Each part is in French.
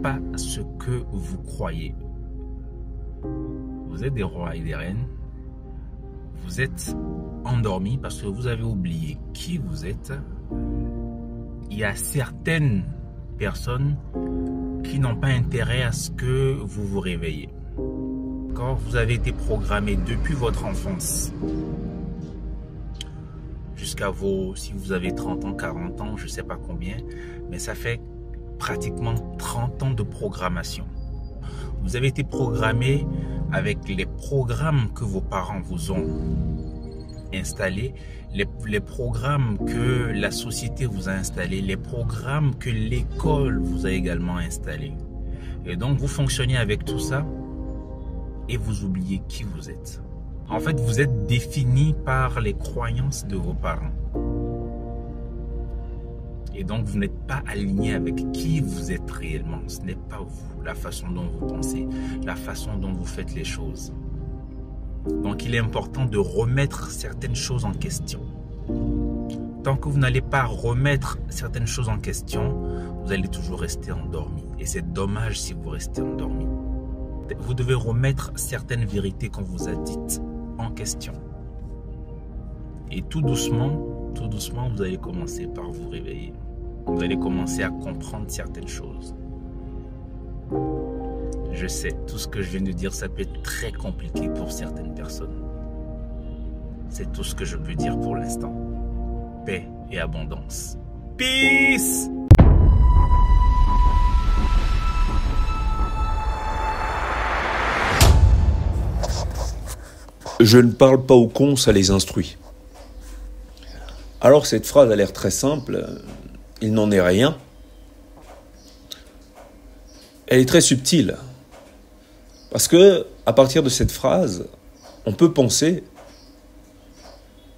pas ce que vous croyez. Vous êtes des rois et des reines. Vous êtes endormis parce que vous avez oublié qui vous êtes. Il y a certaines personnes qui n'ont pas intérêt à ce que vous vous réveillez. Quand vous avez été programmé depuis votre enfance jusqu'à si vous avez 30 ans, 40 ans, je ne sais pas combien, mais ça fait pratiquement 30 ans de programmation. Vous avez été programmé avec les programmes que vos parents vous ont installés, les programmes que la société vous a installés, les programmes que l'école vous a également installés. Et donc, vous fonctionnez avec tout ça et vous oubliez qui vous êtes. En fait, vous êtes défini par les croyances de vos parents. Et donc, vous n'êtes pas aligné avec qui vous êtes réellement. Ce n'est pas vous, la façon dont vous pensez, la façon dont vous faites les choses. Donc, il est important de remettre certaines choses en question. Tant que vous n'allez pas remettre certaines choses en question, vous allez toujours rester endormi. Et c'est dommage si vous restez endormi. Vous devez remettre certaines vérités qu'on vous a dites en question. Et tout doucement, vous allez commencer par vous réveiller. Vous allez commencer à comprendre certaines choses. Je sais, tout ce que je viens de dire, ça peut être très compliqué pour certaines personnes. C'est tout ce que je peux dire pour l'instant. Paix et abondance. Peace! Je ne parle pas aux cons, ça les instruit. Alors cette phrase a l'air très simple, il n'en est rien. Elle est très subtile. Parce que, à partir de cette phrase, on peut penser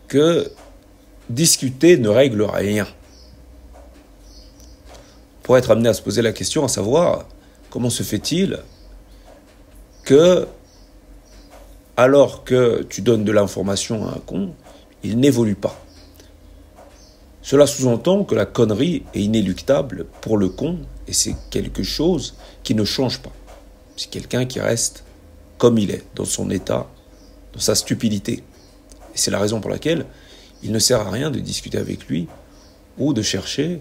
que discuter ne règle rien. On pourrait être amené à se poser la question, à savoir, comment se fait-il que, alors que tu donnes de l'information à un con, il n'évolue pas. Cela sous-entend que la connerie est inéluctable pour le con et c'est quelque chose qui ne change pas. C'est quelqu'un qui reste comme il est, dans son état, dans sa stupidité. Et c'est la raison pour laquelle il ne sert à rien de discuter avec lui ou de chercher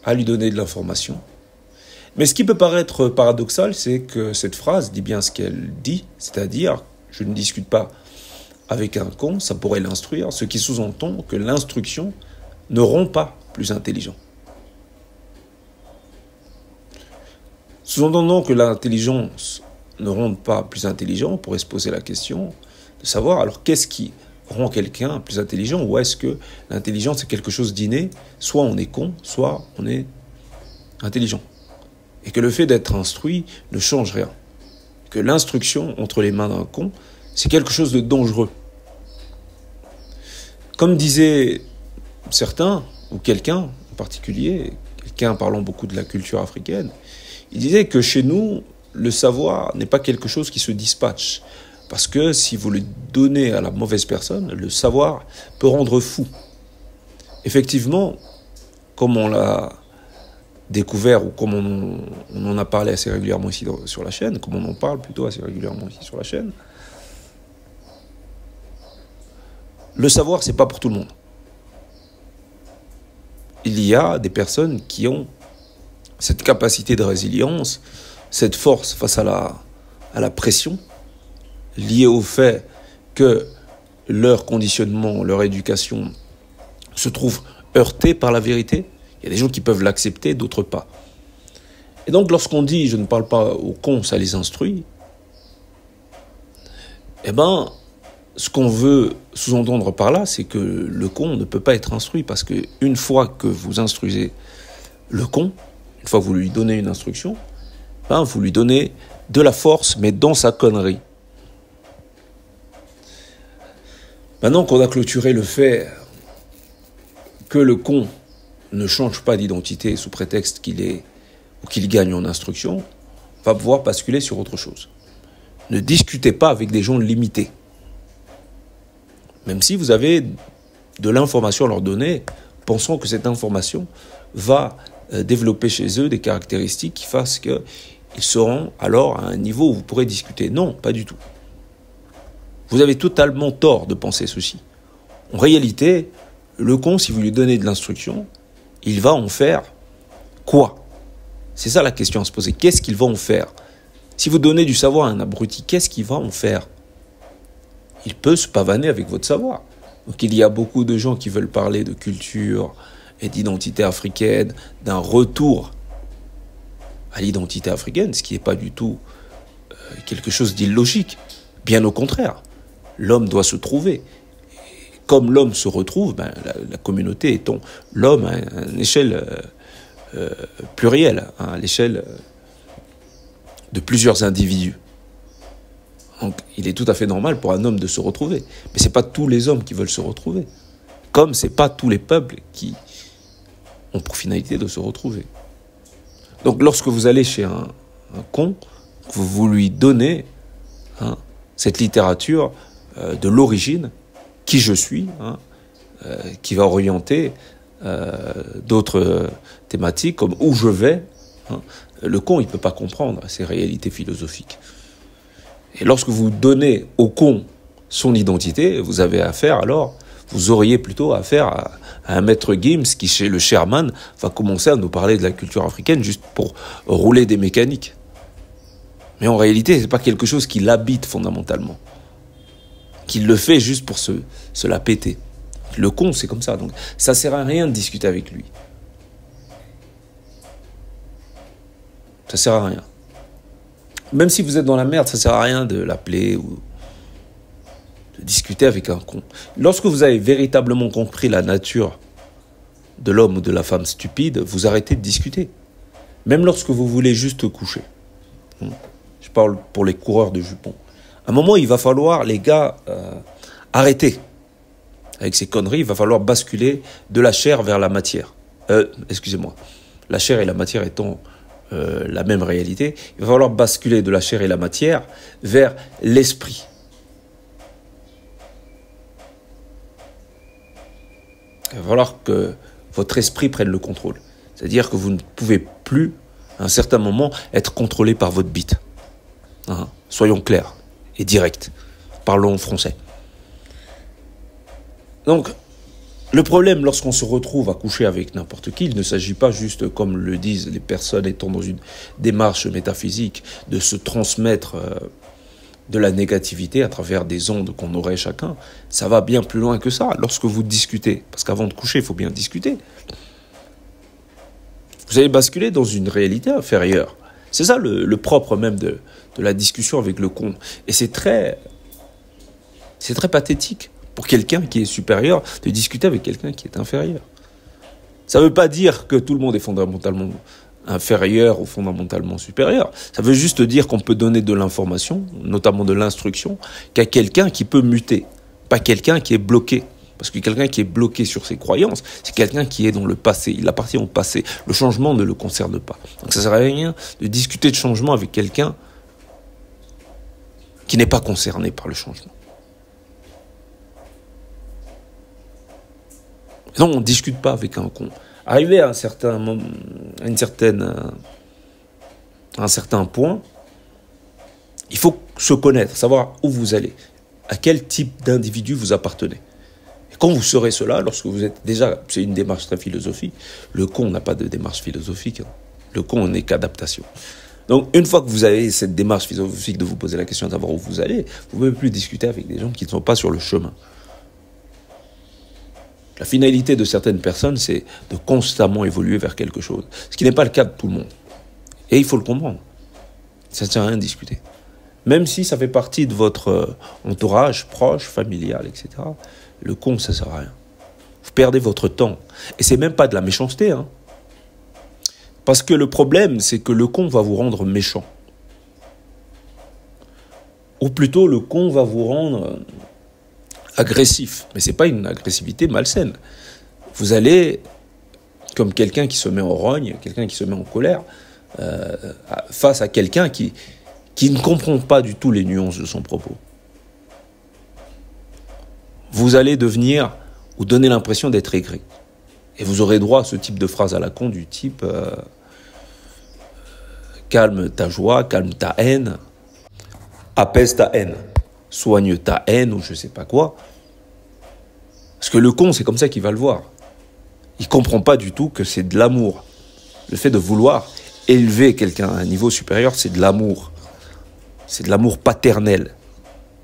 à lui donner de l'information. Mais ce qui peut paraître paradoxal, c'est que cette phrase dit bien ce qu'elle dit, c'est-à-dire « je ne discute pas avec un con », ça pourrait l'instruire, ce qui sous-entend que l'instruction ne rend pas plus intelligent. Sous-entendant que l'intelligence ne rend pas plus intelligent, on pourrait se poser la question de savoir alors qu'est-ce qui rend quelqu'un plus intelligent, ou est-ce que l'intelligence est quelque chose d'inné, soit on est con, soit on est intelligent. Et que le fait d'être instruit ne change rien. Que l'instruction entre les mains d'un con, c'est quelque chose de dangereux. Comme disaient certains, ou quelqu'un en particulier, quelqu'un parlant beaucoup de la culture africaine, il disait que chez nous, le savoir n'est pas quelque chose qui se dispatche. Parce que si vous le donnez à la mauvaise personne, le savoir peut rendre fou. Effectivement, comme on l'a découvert, ou comme on en a parlé assez régulièrement ici sur la chaîne, comme on en parle plutôt assez régulièrement ici sur la chaîne, le savoir, c'est pas pour tout le monde. Il y a des personnes qui ont cette capacité de résilience, cette force face à la pression, liée au fait que leur conditionnement, leur éducation se trouve heurtée par la vérité. Il y a des gens qui peuvent l'accepter, d'autres pas. Et donc lorsqu'on dit « je ne parle pas aux cons, ça les instruit », eh bien, ce qu'on veut sous-entendre par là, c'est que le con ne peut pas être instruit, parce qu'une fois que vous instruisez le con, une fois que vous lui donnez une instruction, ben vous lui donnez de la force, mais dans sa connerie. Maintenant qu'on a clôturé le fait que le con ne change pas d'identité sous prétexte qu'il est ou qu'il gagne en instruction, on va pouvoir basculer sur autre chose. Ne discutez pas avec des gens limités. Même si vous avez de l'information à leur donner, pensant que cette information va développer chez eux des caractéristiques qui fassent qu'ils ils seront alors à un niveau où vous pourrez discuter. Non, pas du tout. Vous avez totalement tort de penser ceci. En réalité, le con, si vous lui donnez de l'instruction, il va en faire quoi? C'est ça la question à se poser. Qu'est-ce qu'il va en faire? Si vous donnez du savoir à un abruti, qu'est-ce qu'il va en faire? Il peut se pavaner avec votre savoir. Donc il y a beaucoup de gens qui veulent parler de culture et d'identité africaine, d'un retour à l'identité africaine, ce qui n'est pas du tout quelque chose d'illogique. Bien au contraire, l'homme doit se trouver. Comme l'homme se retrouve, la communauté étant l'homme à une échelle plurielle, à l'échelle de plusieurs individus. Donc, il est tout à fait normal pour un homme de se retrouver. Mais ce n'est pas tous les hommes qui veulent se retrouver. Comme ce n'est pas tous les peuples qui ont pour finalité de se retrouver. Donc lorsque vous allez chez un con, vous lui donnez cette littérature de l'origine, qui je suis, qui va orienter d'autres thématiques comme où je vais. Le con, il ne peut pas comprendre ces réalités philosophiques. Et lorsque vous donnez au con son identité, vous avez affaire alors, vous auriez plutôt affaire à un maître Gims qui, chez le Sherman, va commencer à nous parler de la culture africaine juste pour rouler des mécaniques. Mais en réalité, ce n'est pas quelque chose qui l'habite fondamentalement. Qu'il le fait juste pour se la péter. Le con, c'est comme ça. Donc, ça ne sert à rien de discuter avec lui. Ça ne sert à rien. Même si vous êtes dans la merde, ça ne sert à rien de l'appeler ou de discuter avec un con. Lorsque vous avez véritablement compris la nature de l'homme ou de la femme stupide, vous arrêtez de discuter. Même lorsque vous voulez juste coucher. Je parle pour les coureurs de jupons. À un moment, il va falloir, les gars, arrêter. Avec ces conneries, il va falloir basculer de la chair vers la matière. Excusez-moi. La chair et la matière étant la même réalité, il va falloir basculer de la chair et la matière vers l'esprit. Il va falloir que votre esprit prenne le contrôle. C'est-à-dire que vous ne pouvez plus, à un certain moment, être contrôlé par votre bite. Soyons clairs et directs. Parlons français. Donc, le problème, lorsqu'on se retrouve à coucher avec n'importe qui, il ne s'agit pas juste, comme le disent les personnes étant dans une démarche métaphysique, de se transmettre de la négativité à travers des ondes qu'on aurait chacun. Ça va bien plus loin que ça. Lorsque vous discutez, parce qu'avant de coucher, il faut bien discuter, vous allez basculer dans une réalité inférieure. C'est ça le propre même de la discussion avec le con. Et c'est très pathétique pour quelqu'un qui est supérieur de discuter avec quelqu'un qui est inférieur. Ça ne veut pas dire que tout le monde est fondamentalement inférieur ou fondamentalement supérieur. Ça veut juste dire qu'on peut donner de l'information, notamment de l'instruction, qu'à quelqu'un qui peut muter, pas quelqu'un qui est bloqué. Parce que quelqu'un qui est bloqué sur ses croyances, c'est quelqu'un qui est dans le passé. Il appartient au passé. Le changement ne le concerne pas. Donc ça ne sert à rien de discuter de changement avec quelqu'un qui n'est pas concerné par le changement. Non, on ne discute pas avec un con. Arrivé à un certain point, il faut se connaître, savoir où vous allez, à quel type d'individu vous appartenez. Et quand vous saurez cela, lorsque vous êtes déjà, c'est une démarche très philosophique, le con n'a pas de démarche philosophique, le con n'est qu'adaptation. Donc une fois que vous avez cette démarche philosophique de vous poser la question de savoir où vous allez, vous ne pouvez plus discuter avec des gens qui ne sont pas sur le chemin. La finalité de certaines personnes, c'est de constamment évoluer vers quelque chose. Ce qui n'est pas le cas de tout le monde. Et il faut le comprendre. Ça ne sert à rien de discuter. Même si ça fait partie de votre entourage proche, familial, etc. Le con, ça ne sert à rien. Vous perdez votre temps. Et c'est même pas de la méchanceté. Parce que le problème, c'est que le con va vous rendre méchant. Ou plutôt, le con va vous rendre agressif, mais c'est pas une agressivité malsaine. Vous allez, comme quelqu'un qui se met en rogne, quelqu'un qui se met en colère, face à quelqu'un qui ne comprend pas du tout les nuances de son propos. Vous allez devenir, ou donner l'impression d'être aigri. Et vous aurez droit à ce type de phrase à la con du type calme ta joie, calme ta haine, apaise ta haine, soigne ta haine ou je sais pas quoi. Parce que le con, c'est comme ça qu'il va le voir. Il comprend pas du tout que c'est de l'amour. Le fait de vouloir élever quelqu'un à un niveau supérieur, c'est de l'amour. C'est de l'amour paternel.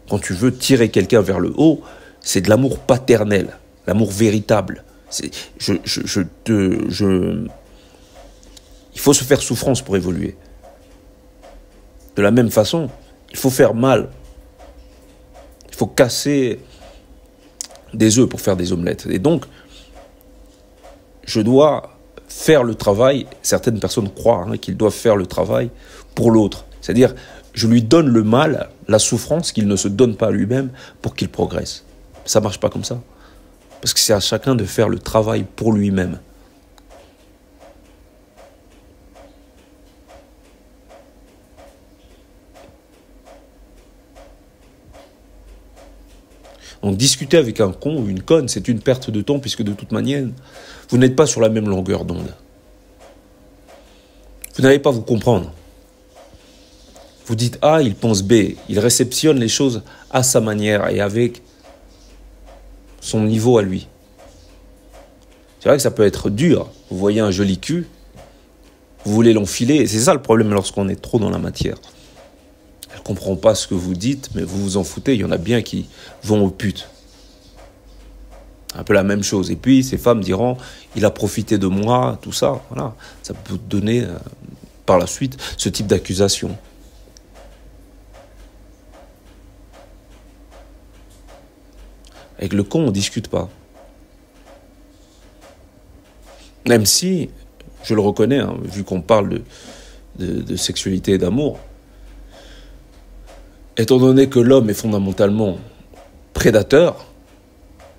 Quand tu veux tirer quelqu'un vers le haut, c'est de l'amour paternel, l'amour véritable. Il faut se faire souffrance pour évoluer. De la même façon, il faut faire mal. Il faut casser des œufs pour faire des omelettes. Et donc, je dois faire le travail. Certaines personnes croient qu'ils doivent faire le travail pour l'autre. C'est-à-dire, je lui donne le mal, la souffrance qu'il ne se donne pas à lui-même pour qu'il progresse. Ça ne marche pas comme ça. Parce que c'est à chacun de faire le travail pour lui-même. Donc discuter avec un con ou une conne, c'est une perte de temps puisque de toute manière, vous n'êtes pas sur la même longueur d'onde. Vous n'allez pas vous comprendre. Vous dites A, il pense B. Il réceptionne les choses à sa manière et avec son niveau à lui. C'est vrai que ça peut être dur. Vous voyez un joli cul, vous voulez l'enfiler. Et c'est ça le problème lorsqu'on est trop dans la matière. Elle ne comprend pas ce que vous dites, mais vous vous en foutez. Il y en a bien qui vont aux putes. Un peu la même chose. Et puis, ces femmes diront, il a profité de moi, tout ça. Voilà. Ça peut donner, par la suite, ce type d'accusation. Avec le con, on ne discute pas. Même si, je le reconnais, vu qu'on parle de sexualité et d'amour, étant donné que l'homme est fondamentalement prédateur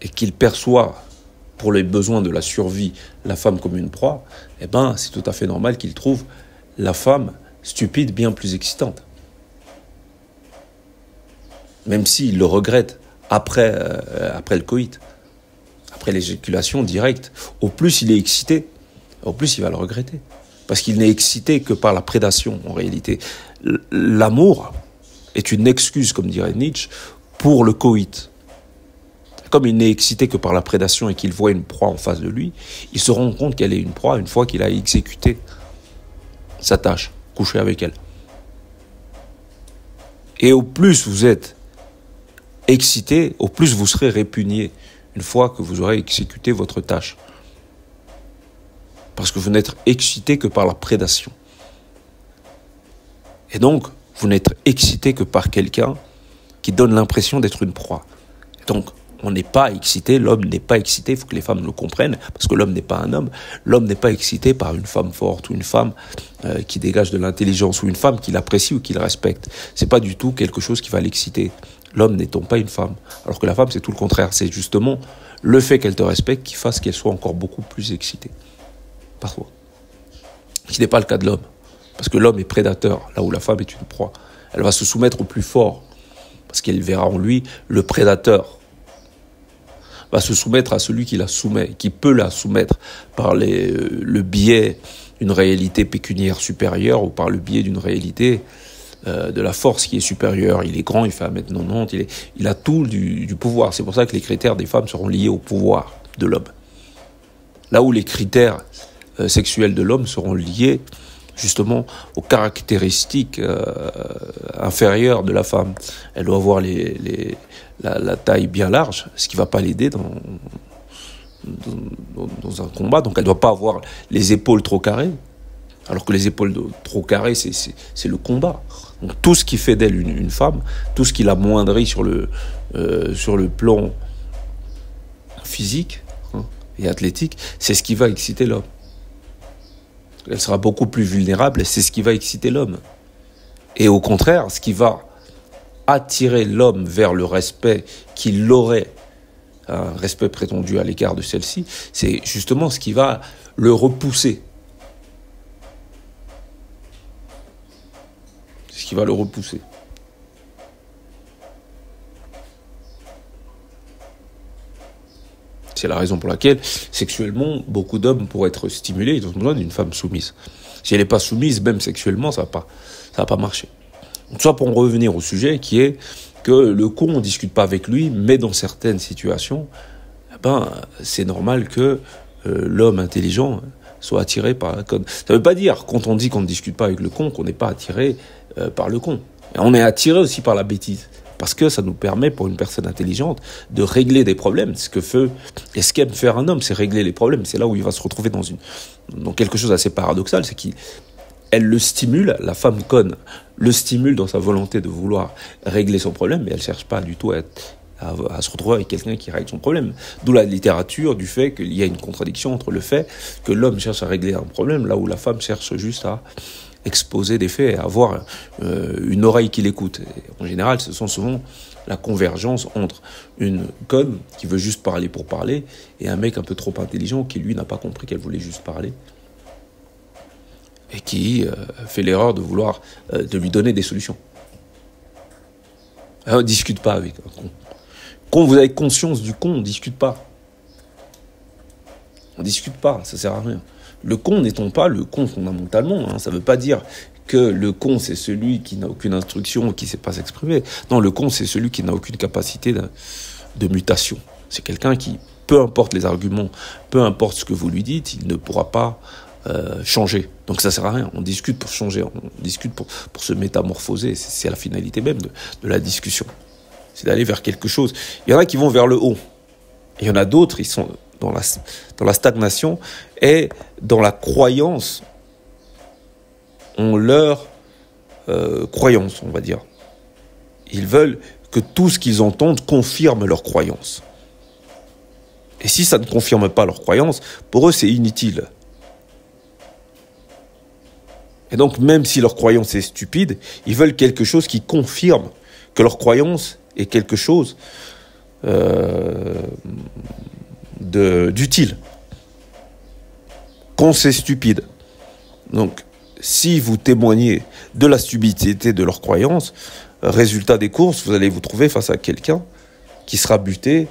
et qu'il perçoit pour les besoins de la survie la femme comme une proie, eh ben, c'est tout à fait normal qu'il trouve la femme stupide bien plus excitante. Même s'il le regrette après le coït, après l'éjaculation directe, au plus il est excité, au plus il va le regretter. Parce qu'il n'est excité que par la prédation, en réalité. L'amour est une excuse, comme dirait Nietzsche, pour le coït. Comme il n'est excité que par la prédation et qu'il voit une proie en face de lui, il se rend compte qu'elle est une proie une fois qu'il a exécuté sa tâche, couché avec elle. Et au plus vous êtes excité, au plus vous serez répugné une fois que vous aurez exécuté votre tâche. Parce que vous n'êtes excité que par la prédation. Et donc, vous n'êtes excité que par quelqu'un qui donne l'impression d'être une proie. Et donc, on n'est pas excité, l'homme n'est pas excité, il faut que les femmes le comprennent, parce que l'homme n'est pas un homme. L'homme n'est pas excité par une femme forte ou une femme qui dégage de l'intelligence ou une femme qu'il apprécie ou qu'il respecte. C'est pas du tout quelque chose qui va l'exciter. L'homme n'étant pas une femme. Alors que la femme, c'est tout le contraire. C'est justement le fait qu'elle te respecte qui fasse qu'elle soit encore beaucoup plus excitée par toi. Ce qui n'est pas le cas de l'homme. Parce que l'homme est prédateur, là où la femme est une proie. Elle va se soumettre au plus fort, parce qu'elle verra en lui le prédateur. Va se soumettre à celui qui la soumet, qui peut la soumettre par le biais d'une réalité pécuniaire supérieure ou par le biais d'une réalité de la force qui est supérieure. Il est grand, il fait 1m90, il a tout du pouvoir. C'est pour ça que les critères des femmes seront liés au pouvoir de l'homme. Là où les critères sexuels de l'homme seront liés justement aux caractéristiques inférieures de la femme. Elle doit avoir la taille bien large, ce qui ne va pas l'aider dans un combat. Donc elle ne doit pas avoir les épaules trop carrées, alors que les épaules trop carrées, c'est le combat. Donc tout ce qui fait d'elle une femme, tout ce qui l'amoindrit sur le plan physique et athlétique, c'est ce qui va exciter l'homme. Elle sera beaucoup plus vulnérable et c'est ce qui va exciter l'homme. Et au contraire, ce qui va attirer l'homme vers le respect qu'il aurait, un respect prétendu à l'égard de celle-ci, c'est justement ce qui va le repousser. C'est ce qui va le repousser. C'est la raison pour laquelle, sexuellement, beaucoup d'hommes, pour être stimulés, ils ont besoin d'une femme soumise. Si elle n'est pas soumise, même sexuellement, ça va pas marcher. Donc, soit pour en revenir au sujet qui est que le con, on ne discute pas avec lui, mais dans certaines situations, c'est normal que l'homme intelligent soit attiré par la conne. Ça ne veut pas dire, quand on dit qu'on ne discute pas avec le con, qu'on n'est pas attiré par le con. Et on est attiré aussi par la bêtise. Parce que ça nous permet, pour une personne intelligente, de régler des problèmes. Ce qu'aime faire un homme, c'est régler les problèmes. C'est là où il va se retrouver dans quelque chose d'assez paradoxal, c'est qu'elle le stimule, la femme conne le stimule dans sa volonté de vouloir régler son problème, mais elle ne cherche pas du tout à se retrouver avec quelqu'un qui règle son problème. D'où la littérature du fait qu'il y a une contradiction entre le fait que l'homme cherche à régler un problème, là où la femme cherche juste à exposer des faits et avoir une oreille qui l'écoute. Et en général, ce sont souvent la convergence entre une conne qui veut juste parler pour parler et un mec un peu trop intelligent qui, lui, n'a pas compris qu'elle voulait juste parler et qui fait l'erreur de vouloir de lui donner des solutions. On ne discute pas avec un con. Quand vous avez conscience du con, on ne discute pas. On ne discute pas, ça ne sert à rien. Le con n'étant pas le con fondamentalement, ça ne veut pas dire que le con c'est celui qui n'a aucune instruction, qui ne sait pas s'exprimer. Non, le con c'est celui qui n'a aucune capacité de mutation. C'est quelqu'un qui, peu importe les arguments, peu importe ce que vous lui dites, il ne pourra pas changer. Donc ça ne sert à rien. On discute pour changer, on discute pour se métamorphoser. C'est la finalité même de la discussion. C'est d'aller vers quelque chose. Il y en a qui vont vers le haut. Et il y en a d'autres, ils sont dans la stagnation et dans la croyance en leur croyance, on va dire. Ils veulent que tout ce qu'ils entendent confirme leur croyance. Et si ça ne confirme pas leur croyance, pour eux, c'est inutile. Et donc, même si leur croyance est stupide, ils veulent quelque chose qui confirme que leur croyance est quelque chose d'utile. Quand c'est stupide. Donc, si vous témoignez de la stupidité de leur croyance, résultat des courses, vous allez vous trouver face à quelqu'un qui sera buté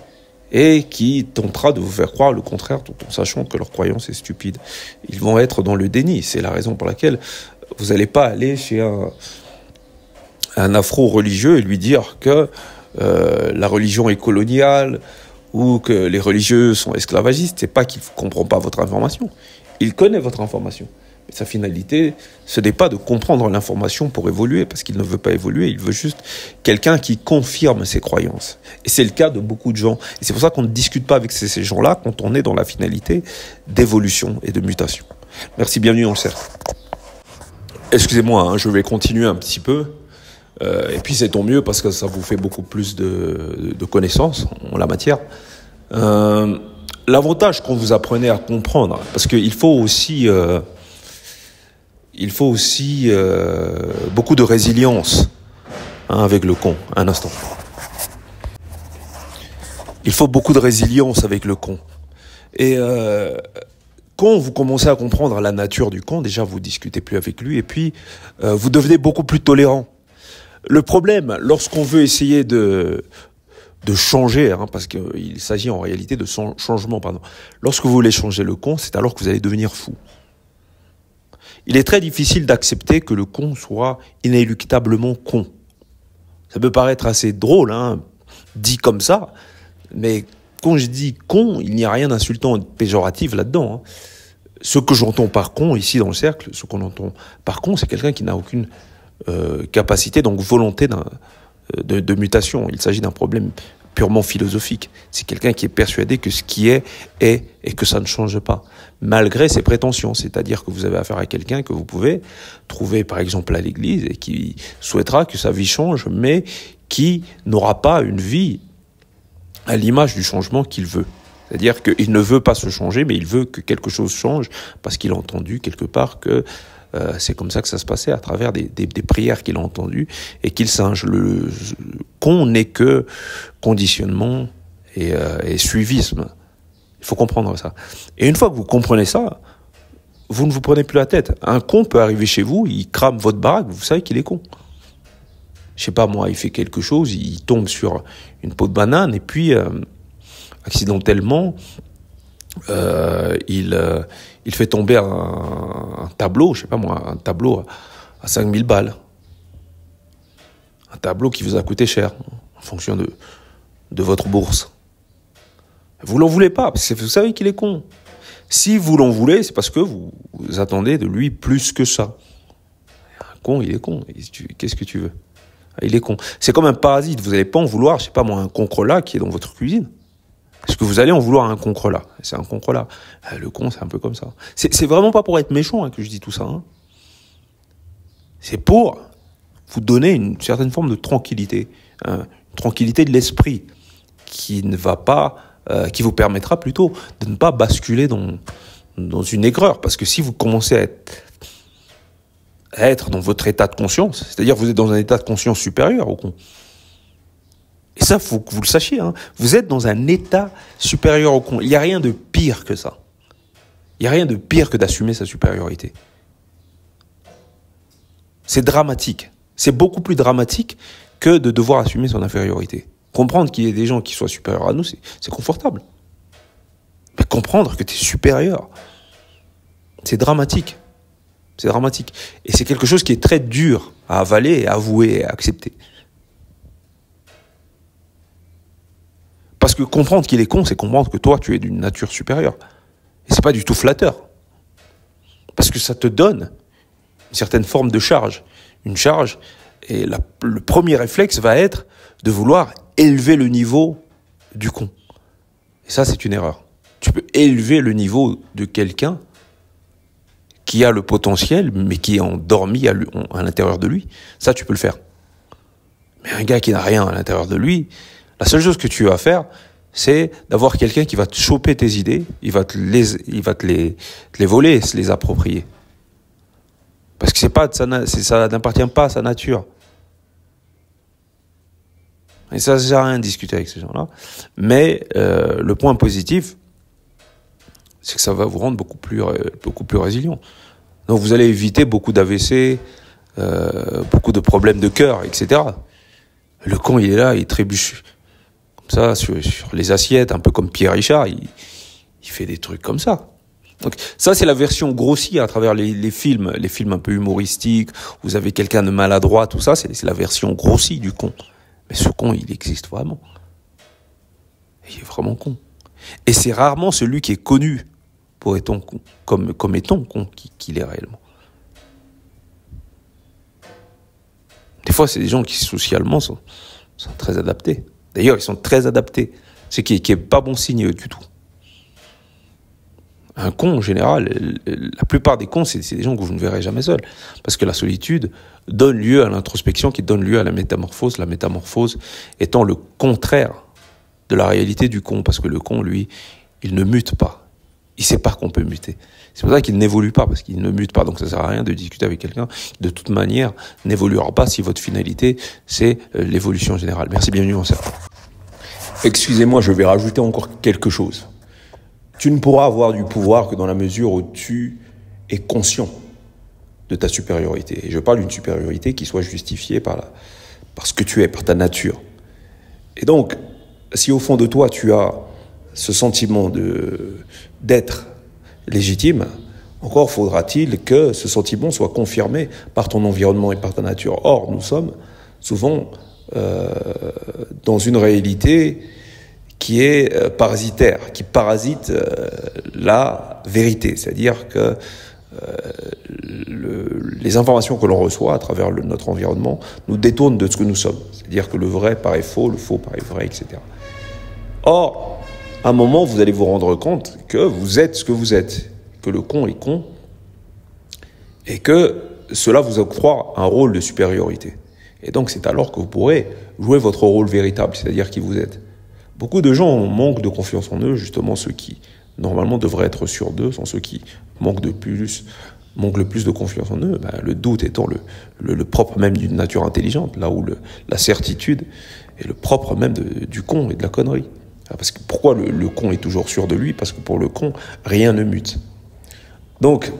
et qui tentera de vous faire croire le contraire, tout en sachant que leur croyance est stupide. Ils vont être dans le déni. C'est la raison pour laquelle vous n'allez pas aller chez un afro-religieux et lui dire que la religion est coloniale ou que les religieux sont esclavagistes. C'est pas qu'il ne comprend pas votre information. Il connaît votre information. Mais sa finalité, ce n'est pas de comprendre l'information pour évoluer, parce qu'il ne veut pas évoluer, il veut juste quelqu'un qui confirme ses croyances. Et c'est le cas de beaucoup de gens. Et c'est pour ça qu'on ne discute pas avec ces gens-là quand on est dans la finalité d'évolution et de mutation. Merci, bienvenue dans le cercle. Excusez-moi, je vais continuer un petit peu. Et puis c'est tant mieux parce que ça vous fait beaucoup plus de connaissances en la matière. L'avantage quand vous apprenez à comprendre, parce qu'il faut aussi beaucoup de résilience avec le con. Un instant. Il faut beaucoup de résilience avec le con. Et quand vous commencez à comprendre la nature du con, déjà vous discutez plus avec lui et puis vous devenez beaucoup plus tolérant. Le problème, lorsqu'on veut essayer de changer, parce qu'il s'agit en réalité de changement, lorsque vous voulez changer le con, c'est alors que vous allez devenir fou. Il est très difficile d'accepter que le con soit inéluctablement con. Ça peut paraître assez drôle, dit comme ça, mais quand je dis con, il n'y a rien d'insultant et de péjoratif là-dedans. Ce que j'entends par con, ici dans le cercle, ce qu'on entend par con, c'est quelqu'un qui n'a aucune capacité, donc volonté de mutation. Il s'agit d'un problème purement philosophique. C'est quelqu'un qui est persuadé que ce qui est et que ça ne change pas, malgré ses prétentions. C'est-à-dire que vous avez affaire à quelqu'un que vous pouvez trouver, par exemple, à l'église et qui souhaitera que sa vie change, mais qui n'aura pas une vie à l'image du changement qu'il veut. C'est-à-dire qu'il ne veut pas se changer, mais il veut que quelque chose change parce qu'il a entendu quelque part que c'est comme ça que ça se passait à travers des prières qu'il a entendues et qu'il singe. Le con n'est que conditionnement et suivisme. Il faut comprendre ça. Et une fois que vous comprenez ça, vous ne vous prenez plus la tête. Un con peut arriver chez vous, il crame votre baraque, vous savez qu'il est con. Je sais pas moi, il fait quelque chose, il tombe sur une peau de banane et puis accidentellement il il fait tomber un tableau, je sais pas moi, un tableau à 5000 balles. Un tableau qui vous a coûté cher, en fonction de votre bourse. Vous l'en voulez pas, parce que vous savez qu'il est con. Si vous l'en voulez, c'est parce que vous attendez de lui plus que ça. Un con, il est con. Qu'est-ce que tu veux? Il est con. C'est comme un parasite. Vous n'allez pas en vouloir, je sais pas moi, un concrelat qui est dans votre cuisine. Est-ce que vous allez en vouloir un concrelat? C'est un concrelat. Le con, c'est un peu comme ça. C'est vraiment pas pour être méchant que je dis tout ça. Hein. C'est pour vous donner une certaine forme de tranquillité. Une tranquillité de l'esprit qui ne va pas... qui vous permettra plutôt de ne pas basculer dans une aigreur. Parce que si vous commencez à être dans votre état de conscience, c'est-à-dire vous êtes dans un état de conscience supérieur au con. Et ça, faut que vous le sachiez. Hein. Vous êtes dans un état supérieur au con. Il n'y a rien de pire que ça. Il n'y a rien de pire que d'assumer sa supériorité. C'est dramatique. C'est beaucoup plus dramatique que de devoir assumer son infériorité. Comprendre qu'il y ait des gens qui soient supérieurs à nous, c'est confortable. Mais comprendre que tu es supérieur, c'est dramatique. C'est dramatique. Et c'est quelque chose qui est très dur à avaler, et à avouer et à accepter. Parce que comprendre qu'il est con, c'est comprendre que toi, tu es d'une nature supérieure. Et c'est pas du tout flatteur. Parce que ça te donne une certaine forme de charge. Une charge, et le premier réflexe va être de vouloir élever le niveau du con. Et ça, c'est une erreur. Tu peux élever le niveau de quelqu'un qui a le potentiel, mais qui est endormi à l'intérieur de lui. Ça, tu peux le faire. Mais un gars qui n'a rien à l'intérieur de lui, la seule chose que tu as à faire, c'est d'avoir quelqu'un qui va te choper tes idées, il va te les voler, se les approprier. Parce que ça n'appartient pas à sa nature. Et ça sert à rien de discuter avec ces gens-là. Mais le point positif, c'est que ça va vous rendre beaucoup plus résilient. Donc vous allez éviter beaucoup d'AVC, beaucoup de problèmes de cœur, etc. Le con, il est là, il trébuche comme ça sur les assiettes, un peu comme Pierre Richard, il fait des trucs comme ça. Donc ça, c'est la version grossie à travers les films un peu humoristiques. Vous avez quelqu'un de maladroit, tout ça, c'est la version grossie du con. Mais ce con, il existe vraiment. Il est vraiment con. Et c'est rarement celui qui est connu pour étant con, comme étant con qu'il est réellement. Des fois, c'est des gens qui socialement sont très adaptés. D'ailleurs, ils sont très adaptés. Ce qui est pas bon signe du tout. Un con, en général, la plupart des cons, c'est des gens que vous ne verrez jamais seuls. Parce que la solitude donne lieu à l'introspection qui donne lieu à la métamorphose. La métamorphose étant le contraire de la réalité du con. Parce que le con, lui, il ne mute pas. Il sait pas qu'on peut muter. C'est pour ça qu'il n'évolue pas, parce qu'il ne mute pas. Donc ça sert à rien de discuter avec quelqu'un qui, de toute manière, n'évoluera pas si votre finalité, c'est l'évolution générale. Merci, bienvenue en cercle. Excusez-moi, je vais rajouter encore quelque chose. Tu ne pourras avoir du pouvoir que dans la mesure où tu es conscient de ta supériorité. Et je parle d'une supériorité qui soit justifiée par ce que tu es, par ta nature. Et donc, si au fond de toi, tu as ce sentiment d'être légitime, encore faudra-t-il que ce sentiment soit confirmé par ton environnement et par ta nature. Or, nous sommes souvent dans une réalité qui est parasitaire, qui parasite la vérité. C'est-à-dire que les informations que l'on reçoit à travers notre environnement nous détournent de ce que nous sommes. C'est-à-dire que le vrai paraît faux, le faux paraît vrai, etc. Or, à un moment, vous allez vous rendre compte que vous êtes ce que vous êtes, que le con est con, et que cela vous octroie un rôle de supériorité. Et donc, c'est alors que vous pourrez jouer votre rôle véritable, c'est-à-dire qui vous êtes. Beaucoup de gens manquent de confiance en eux, justement ceux qui, normalement, devraient être sûrs d'eux, sont ceux qui manquent le plus de confiance en eux. Le doute étant le propre même d'une nature intelligente, là où la certitude est le propre même du con et de la connerie. Parce que pourquoi le con est toujours sûr de lui? Parce que pour le con, rien ne mute. Donc,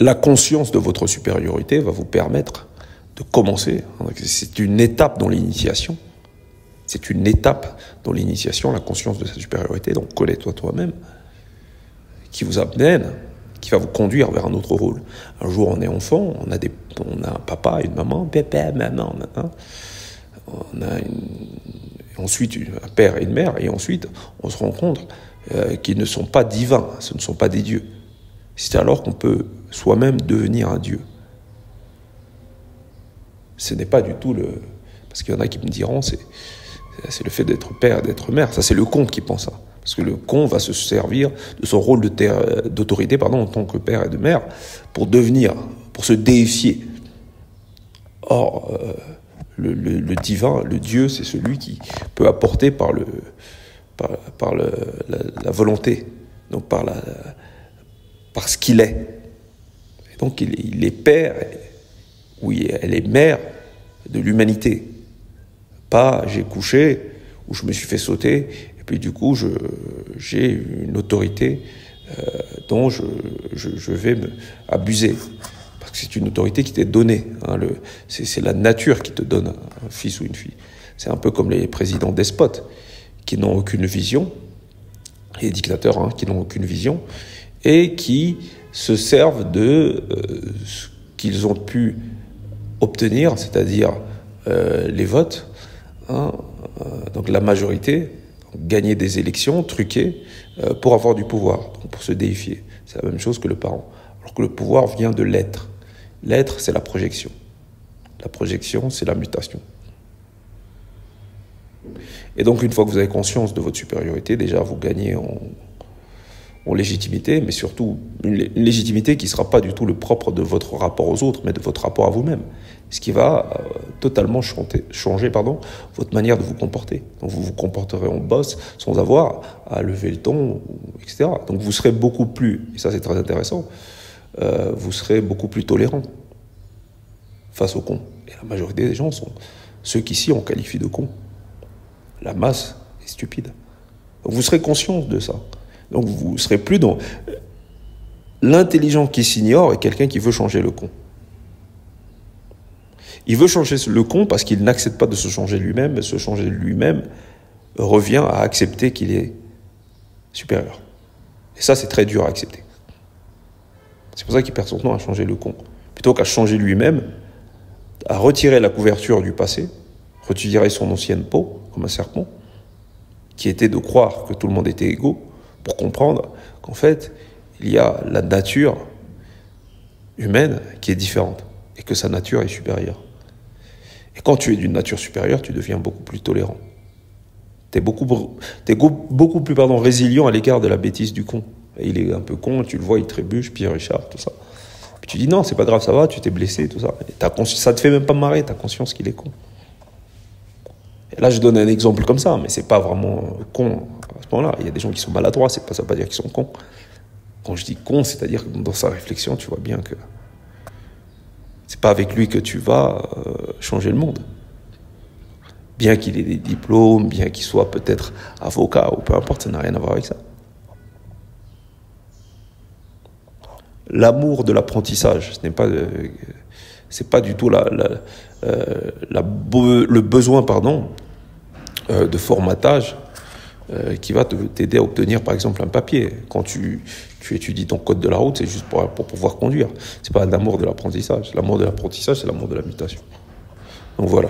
la conscience de votre supériorité va vous permettre de commencer. C'est une étape dans l'initiation. C'est une étape dans l'initiation, la conscience de sa supériorité. Donc, connais-toi toi-même. qui vous amène, qui va vous conduire vers un autre rôle. Un jour, on est enfant, on a un papa, une maman, papa, maman, ensuite un père et une mère, et ensuite, on se rend compte qu'ils ne sont pas divins, ce ne sont pas des dieux. C'est alors qu'on peut soi-même devenir un dieu. Ce n'est pas du tout parce qu'il y en a qui me diront, c'est le fait d'être père et d'être mère. Ça, c'est le con qui pense ça. Parce que le con va se servir de son rôle d'autorité en tant que père et de mère pour se déifier. Or, le divin, le Dieu, c'est celui qui peut apporter par la volonté, donc par ce qu'il est. Et donc, il est père, oui, elle est mère de l'humanité. Pas j'ai couché ou je me suis fait sauter et puis du coup j'ai une autorité dont je vais me abuser parce que c'est une autorité qui t'est donnée. C'est la nature qui te donne un fils ou une fille. C'est un peu comme les présidents despotes qui n'ont aucune vision, les dictateurs qui n'ont aucune vision et qui se servent de ce qu'ils ont pu obtenir, c'est-à-dire les votes, donc la majorité, gagner des élections truquées pour avoir du pouvoir, donc pour se déifier. C'est la même chose que le parent. Alors que le pouvoir vient de l'être. L'être, c'est la projection. La projection, c'est la mutation. Et donc, une fois que vous avez conscience de votre supériorité, déjà, vous gagnez en légitimité, mais surtout une légitimité qui ne sera pas du tout le propre de votre rapport aux autres, mais de votre rapport à vous-même. Ce qui va totalement changer votre manière de vous comporter. Donc vous vous comporterez en boss sans avoir à lever le ton, etc. Donc vous serez beaucoup plus, et ça c'est très intéressant, vous serez beaucoup plus tolérant face aux cons. Et la majorité des gens sont ceux qu'ici on qualifie de cons. La masse est stupide. Donc vous serez conscient de ça. Donc vous serez plus dans l'intelligent qui s'ignore et quelqu'un qui veut changer le con. Il veut changer le con parce qu'il n'accepte pas de se changer lui-même, mais se changer lui-même revient à accepter qu'il est supérieur. Et ça, c'est très dur à accepter. C'est pour ça qu'il perd son temps à changer le con. Plutôt qu'à changer lui-même, à retirer la couverture du passé, retirer son ancienne peau, comme un serpent, qui était de croire que tout le monde était égaux, pour comprendre qu'en fait, il y a la nature humaine qui est différente et que sa nature est supérieure. Et quand tu es d'une nature supérieure, tu deviens beaucoup plus tolérant. Tu es beaucoup plus résilient à l'égard de la bêtise du con. Et il est un peu con, tu le vois, il trébuche, Pierre Richard, tout ça. Puis tu dis non, c'est pas grave, ça va, tu t'es blessé, tout ça. Et ça te fait même pas marrer, tu as conscience qu'il est con. Et là, je donne un exemple comme ça, mais c'est pas vraiment con à ce moment-là. Il y a des gens qui sont maladroits, ça veut pas dire qu'ils sont cons. Quand je dis con, c'est-à-dire que dans sa réflexion, tu vois bien que c'est pas avec lui que tu vas changer le monde. Bien qu'il ait des diplômes, bien qu'il soit peut-être avocat ou peu importe, ça n'a rien à voir avec ça. L'amour de l'apprentissage, c'est pas du tout le besoin, de formatage qui va t'aider à obtenir, par exemple, un papier. Quand tu étudies ton code de la route, c'est juste pour pouvoir conduire. C'est pas l'amour de l'apprentissage. L'amour de l'apprentissage, c'est l'amour de la mutation. Donc voilà.